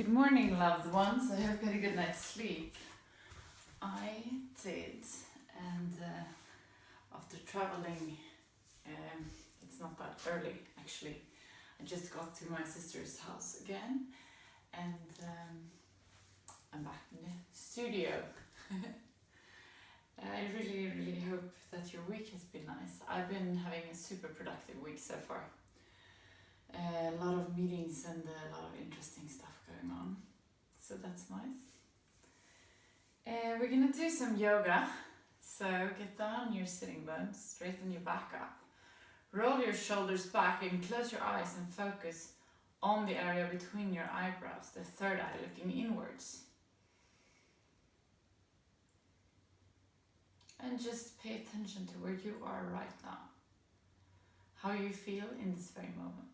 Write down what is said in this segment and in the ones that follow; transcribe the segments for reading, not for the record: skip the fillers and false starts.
Good morning, loved ones. I hope you had a good night's sleep. I did, and after traveling, it's not that early actually. I just got to my sister's house again, and I'm back in the studio. I really hope that your week has been nice. I've been having a super productive week so far. A lot of meetings and a lot of interesting stuff going on, so that's nice. We're gonna do some yoga, so get down on your sitting bones, straighten your back up, roll your shoulders back and close your eyes and focus on the area between your eyebrows, the third eye looking inwards. And just pay attention to where you are right now, how you feel in this very moment.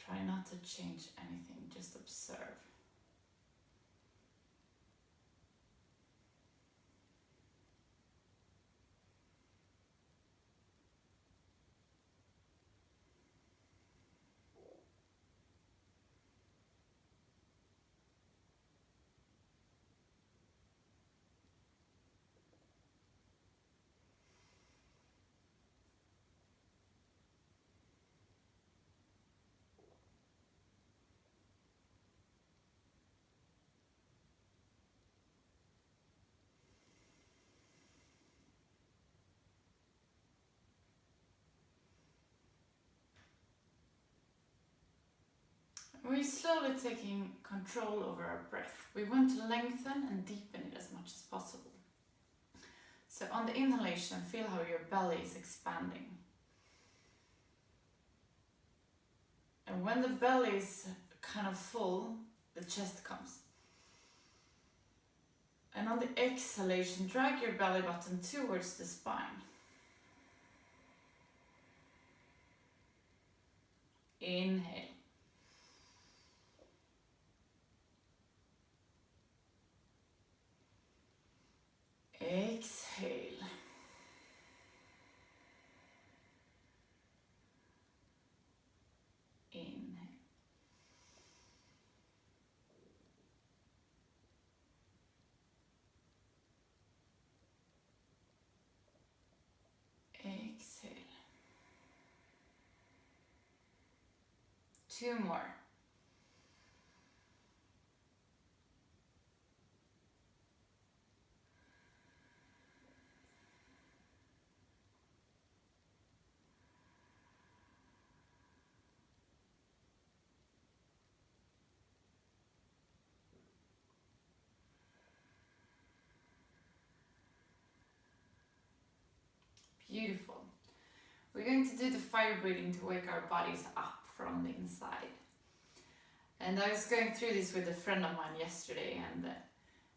Try not to change anything, just observe. We're slowly taking control over our breath. We want to lengthen and deepen it as much as possible. So on the inhalation, feel how your belly is expanding. And when the belly is kind of full, the chest comes. And on the exhalation, drag your belly button towards the spine. Inhale. Exhale. Inhale. Exhale. Two more. Beautiful. We're going to do the fire breathing to wake our bodies up from the inside. And I was going through this with a friend of mine yesterday,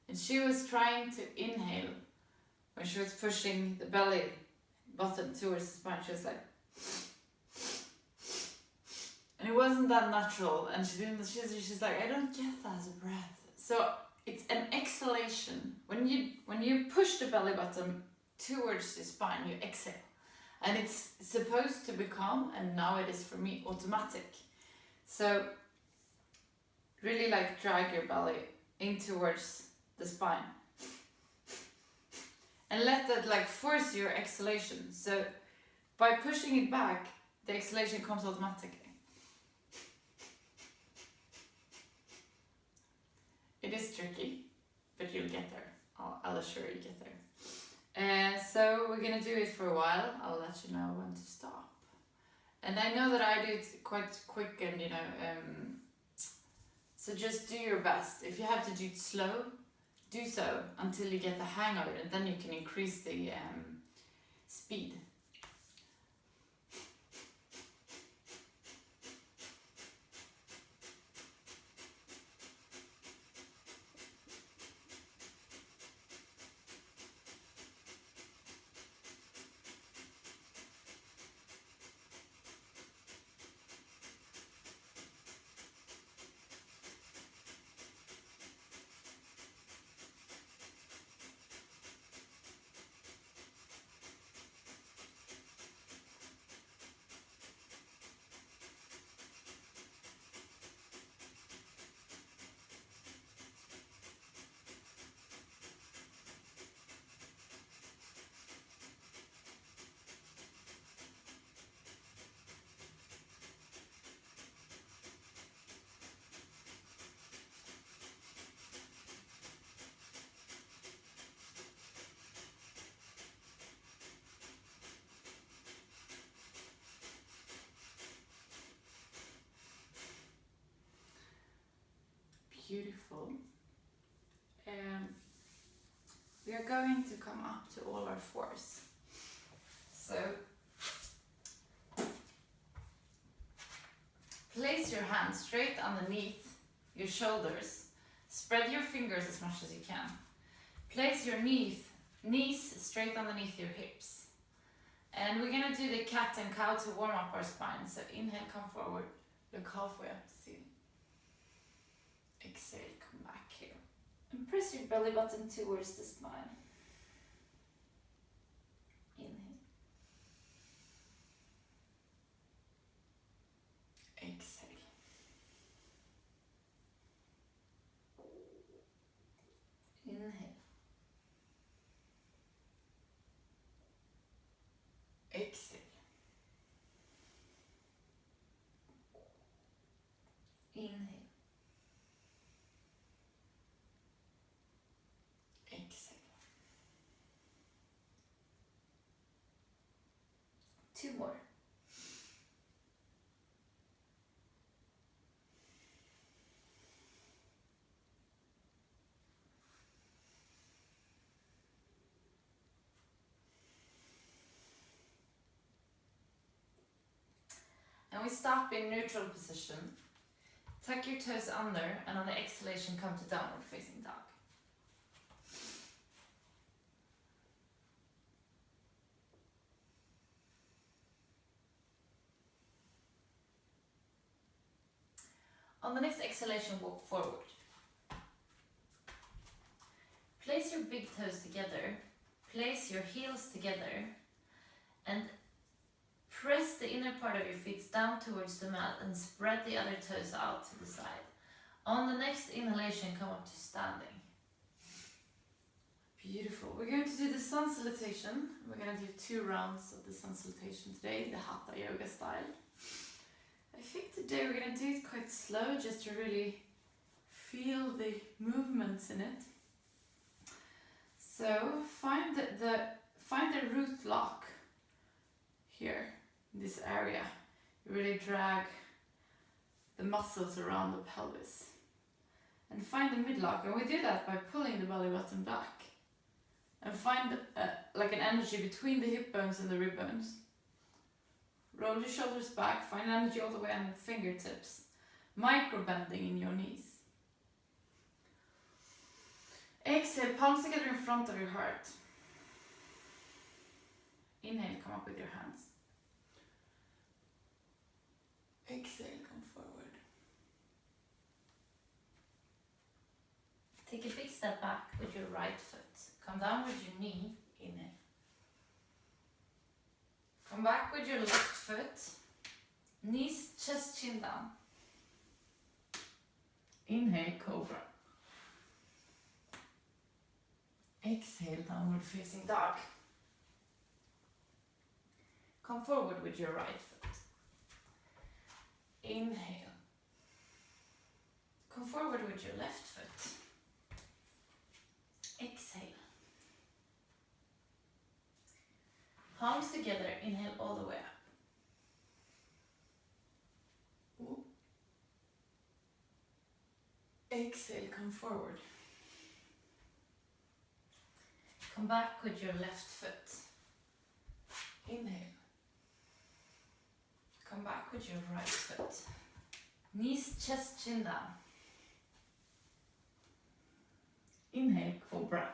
and she was trying to inhale when she was pushing the belly button towards the spine. She was like, and it wasn't that natural, and she's like, I don't get that as a breath. So it's an exhalation. When you push the belly button towards the spine, you exhale, and it's supposed to become, and now it is for me, automatic. So really like drag your belly in towards the spine and let that like force your exhalation. So by pushing it back, the exhalation comes automatically. It is tricky, but you'll get there. I'll assure you get there. So we're gonna do it for a while. I'll let you know when to stop. And I know that I do it quite quick, and so just do your best. If you have to do it slow, do so until you get the hang of it, and then you can increase the speed. Beautiful. We are going to come up to all our fours. So place your hands straight underneath your shoulders. Spread your fingers as much as you can. Place your knees straight underneath your hips. And we're going to do the cat and cow to warm up our spine. So inhale, come forward, look halfway up to ceiling. Exhale, come back here. And press your belly button towards the spine. Inhale. Exhale. Inhale. Exhale. Inhale. Exhale. 2 more. And we stop in neutral position. Tuck your toes under, and on the exhalation, come to downward facing dog. On the next exhalation, walk forward. Place your big toes together, place your heels together, and press the inner part of your feet down towards the mat and spread the other toes out to the side. On the next inhalation, come up to standing. Beautiful. We're going to do the sun salutation. We're going to do 2 rounds of the sun salutation today, the Hatha yoga style. I think today we're going to do it quite slow, just to really feel the movements in it. So find the root lock here. This area, you really drag the muscles around the pelvis and find the midlock, and we do that by pulling the belly button back and find like an energy between the hip bones and the rib bones. Roll your shoulders back, find energy all the way on the fingertips, micro bending in your knees. Exhale, palms together in front of your heart. Inhale, come up with your hands. Exhale, come forward. Take a big step back with your right foot. Come down with your knee. Inhale. Come back with your left foot. Knees, chest, chin down. Inhale, cobra. Exhale, downward facing dog. Come forward with your right foot. Inhale. Come forward with your left foot. Exhale. Palms together, inhale all the way up. Ooh. Exhale, come forward. Come back with your left foot. Inhale. Come back with your right foot. Knees, chest, chin down. Inhale, cobra.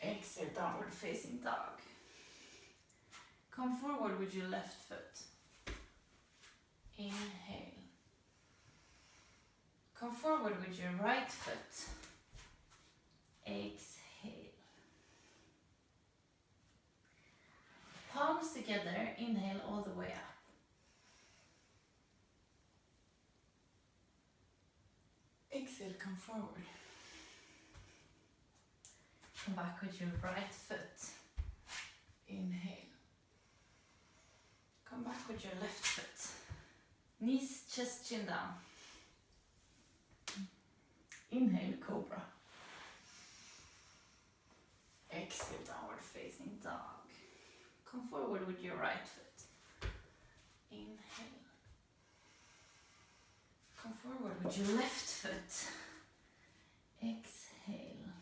Exhale, downward facing dog. Come forward with your left foot. Inhale. Come forward with your right foot. Exhale. Palms together, inhale all the way up. Exhale, come forward. Come back with your right foot. Inhale. Come back with your left foot. Knees, chest, chin down. Inhale, cobra. Exhale, downward facing dog. Come forward with your right foot. Inhale. Come forward forward with your left foot. Exhale.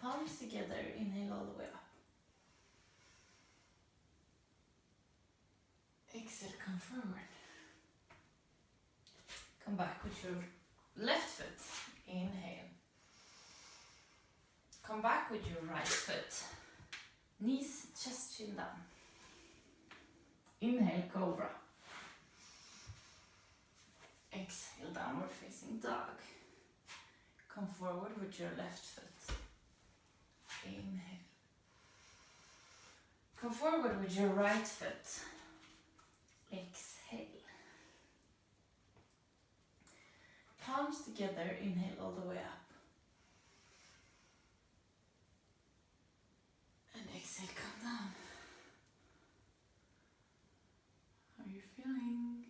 Palms together, inhale all the way up. Exhale, come forward. Come back with your left foot. Inhale. Come back with your right foot. Knees, chest, chin down. Inhale, cobra. Exhale, downward facing dog. Come forward with your left foot. Inhale. Come forward with your right foot. Exhale. Palms together, inhale all the way up. And exhale, come down. How are you feeling?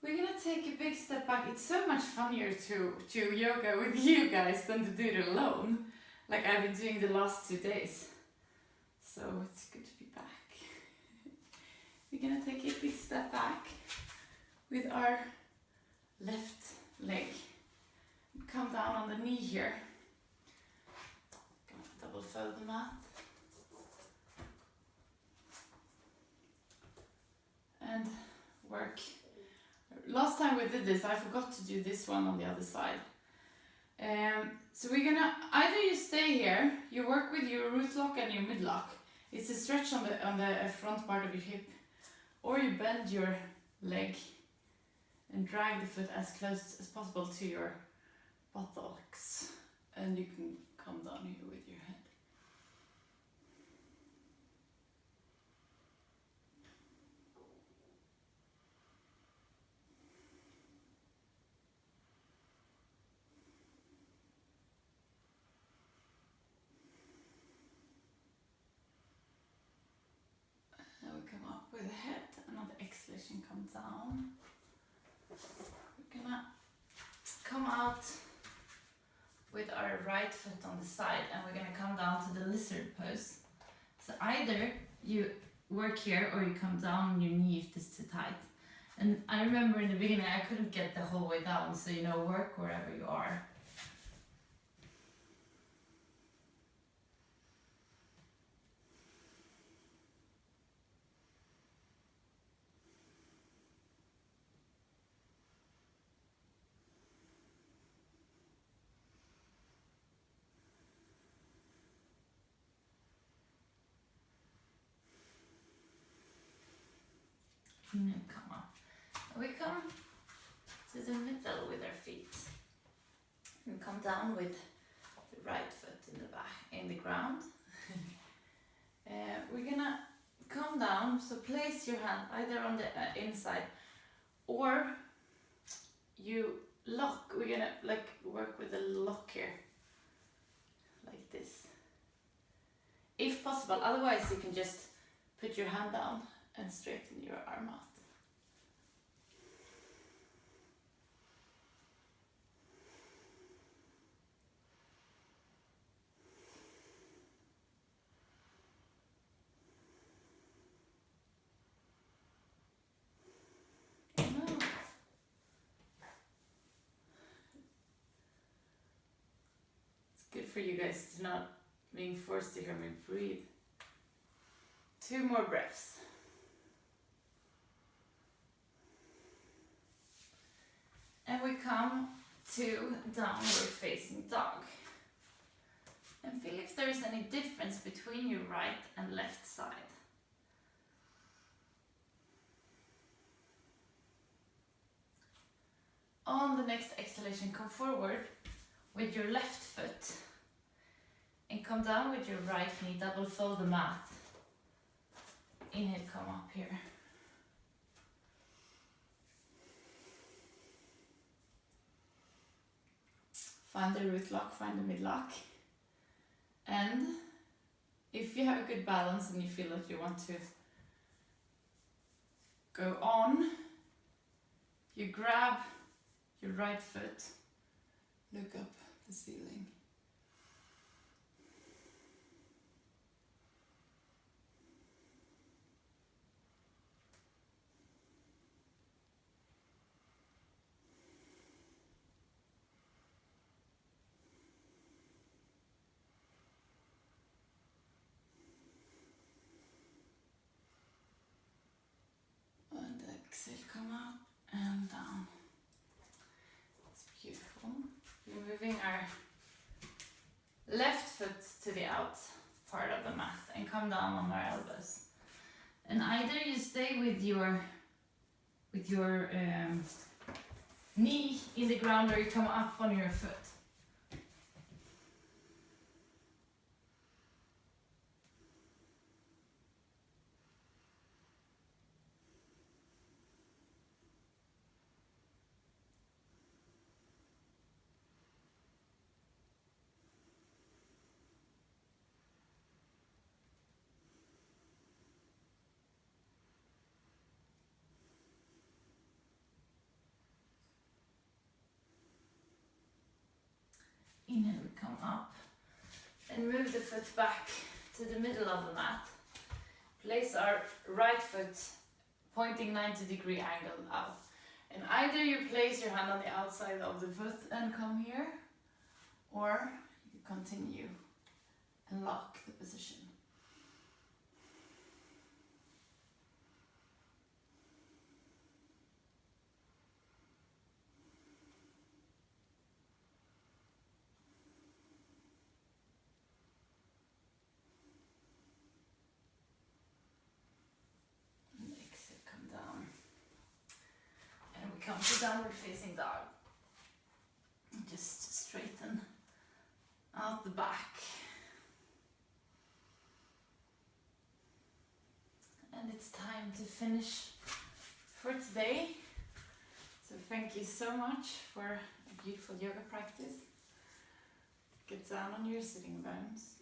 We're gonna take a big step back. It's so much funnier to yoga with you guys than to do it alone, like I've been doing the last 2 days. So it's good to be back. We're gonna take a big step back with our left leg. Come down on the knee here. Gonna double fold the mat. And work. Last time we did this, I forgot to do this one on the other side. So we're gonna, either you stay here, you work with your root lock and your mid lock. It's a stretch on the front part of your hip. Or you bend your leg and drag the foot as close as possible to your buttocks. And you can come down here with your head. Come up with the head, another exhalation, come down. We're gonna come out with our right foot on the side and we're gonna come down to the lizard pose. So either you work here or you come down on your knee if this is too tight. And I remember in the beginning I couldn't get the whole way down, so work wherever you are. And come up. We come to the middle with our feet. And come down with the right foot in the ground. We're gonna come down, so place your hand either on the inside or you lock. We're gonna work with a lock here. Like this. If possible, otherwise you can just put your hand down and straighten your arm out. No. It's good for you guys to not being forced to hear me breathe. 2 more breaths. And we come to downward facing dog. And feel if there is any difference between your right and left side. On the next exhalation, come forward with your left foot. And come down with your right knee, double fold the mat. Inhale, come up here. Find the root lock, find the mid lock. And if you have a good balance and you feel that you want to go on, you grab your right foot, look up the ceiling. come down on our elbows. And either you stay with your knee in the ground, or you come up on your foot. Inhale, we come up and move the foot back to the middle of the mat. Place our right foot pointing 90-degree angle out. And either you place your hand on the outside of the foot and come here, or you continue and lock the position. Come to downward facing dog. Just straighten out the back. And it's time to finish for today. So thank you so much for a beautiful yoga practice. Get down on your sitting bones.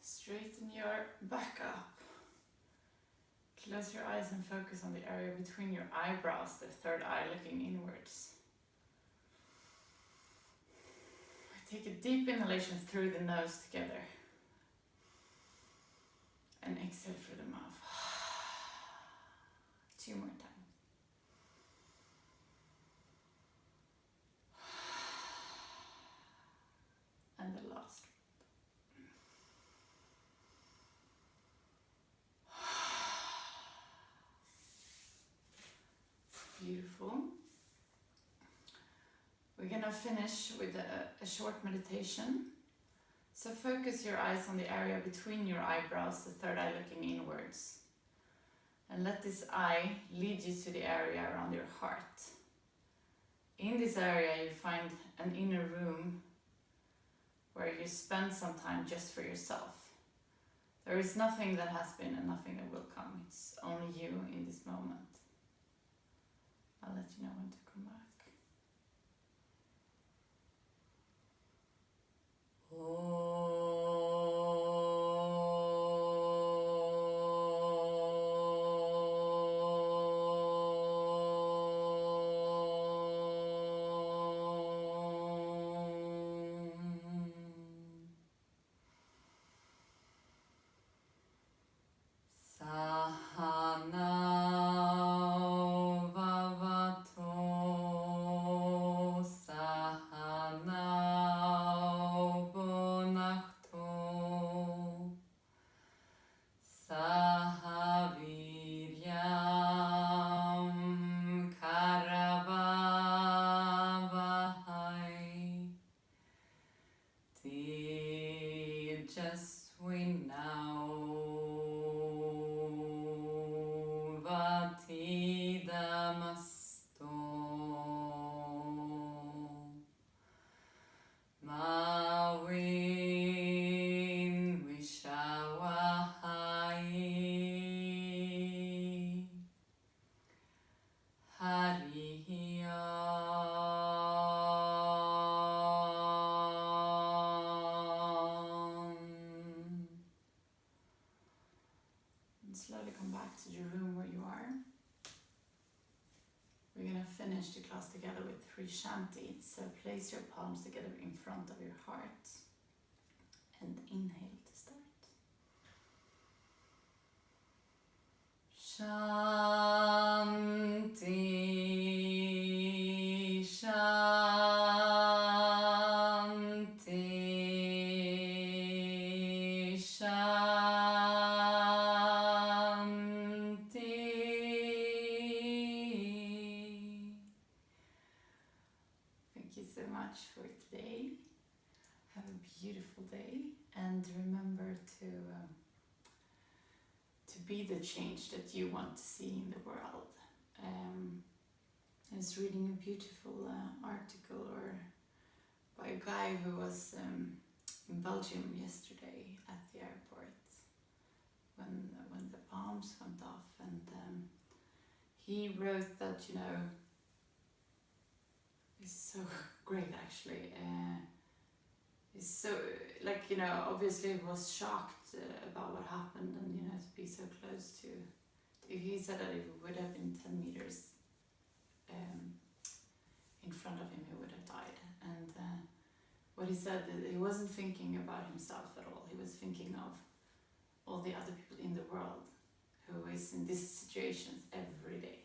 Straighten your back up. Close your eyes and focus on the area between your eyebrows, the third eye looking inwards. Take a deep inhalation through the nose together. And exhale through the mouth. 2 more times. And the last. Beautiful. We're gonna finish with a short meditation. So focus your eyes on the area between your eyebrows, the third eye looking inwards. And let this eye lead you to the area around your heart. In this area you find an inner room where you spend some time just for yourself. There is nothing that has been and nothing that will come. It's only you in this moment. I'll let you know when to come back. Slowly come back to the room where you are. We're going to finish the class together with 3 shanties. So place your palms together in front of your heart and inhale to start. Shanti, Shanti, Shanti. Thank you so much for today. Have a beautiful day, and remember be the change that you want to see in the world. I was reading a beautiful article by a guy who was in Belgium yesterday at the airport when the bombs went off, and he wrote that, you know, it's so great actually. It's so, like, you know, obviously he was shocked about what happened, and, you know, to be so close to he said that if it would have been 10 meters in front of him, he would have died. And what he said, he wasn't thinking about himself at all. He was thinking of all the other people in the world who is in these situations every day.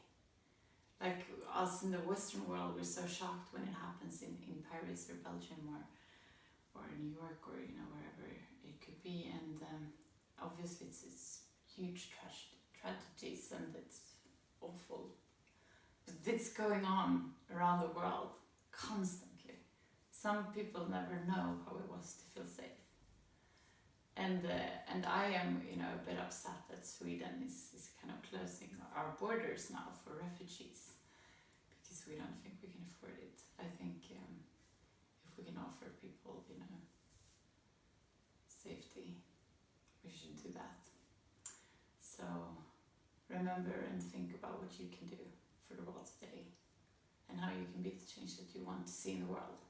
Like us in the Western world, we're so shocked when it happens in Paris or Belgium or New York, or, you know, wherever it could be. And obviously it's huge tragedies, and it's awful. But it's going on around the world constantly. Some people never know how it was to feel safe. And I am, you know, a bit upset that Sweden is kind of closing our borders now for refugees, because we don't think we can afford it. I think if we can offer people, you know, safety, we should do that. So remember and think about what you can do for the world today, and how you can be the change that you want to see in the world.